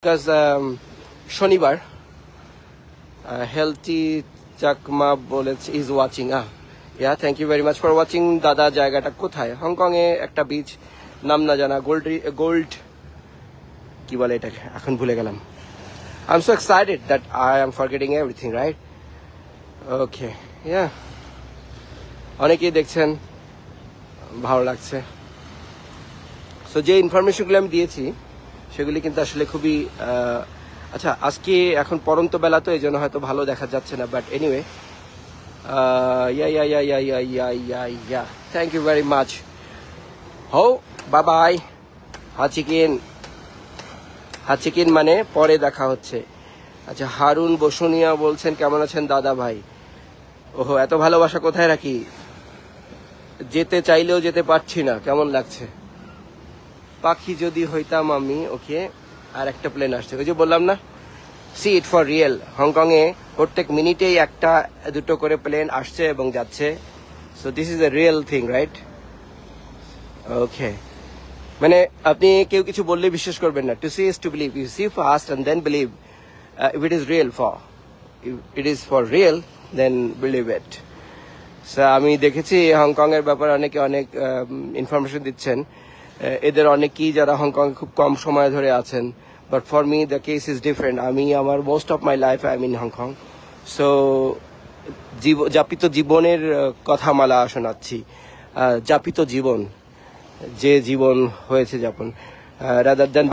because শনিবার healthy Chakma বলেছে is watching yeah thank you very much for watching দাদা জায়গাটা কোথায় হংকং এ একটা বিচ নাম না জানা গোল্ড কি বলে এটা এখন ভুলে গেলাম I'm so excited that I am forgetting everything right okay yeah অনেকেই দেখছেন ভালো লাগছে সো যে ইনফরমেশনগুলো আমি দিয়েছি সেগুলি কিন্তু আসলে খুবই আচ্ছা আজকে এখন পরন্ত বেলা তো এই জন্য হয়তো ভালো দেখা যাচ্ছে না but anyway yeah thank you very much হো বাই বাই হাচিকিন মানে পরে দেখা হচ্ছে আচ্ছা হারুন বসুনিয়া বলছেন কেমন আছেন দাদা ভাই ওহো এত ভালোবাসা কোথায় রাখি যেতে চাইলেও যেতে পারছি না কেমন লাগছে পাখি যদি হইতাম আমি ওকে আর একটা প্লেন আসছে ওই যে বললাম না see it for real Hong Kong এ প্রত্যেক মিনিটেই একটা দুটো করে প্লেন আসছে এবং যাচ্ছে so this is a real thing right okay মানে আপনি কেউ কিছু বললে বিশ্বাস করবেন না to see is to believe you see first and then believe if it is real it is for real then believe it so আমি দেখেছি হংকং এর ব্যাপারে অনেকে অনেক ইনফরমেশন দিচ্ছেন এদের অনেকেই যারা হংকং খুব কম সময় ধরে আছেন but for me the case is different আমি আমার most of my life I am in Hong Kong so যাপিত জীবনের কথামালা শোনাচ্ছি যাপিত জীবন যে জীবন হয়েছে যাপন রাদার দেন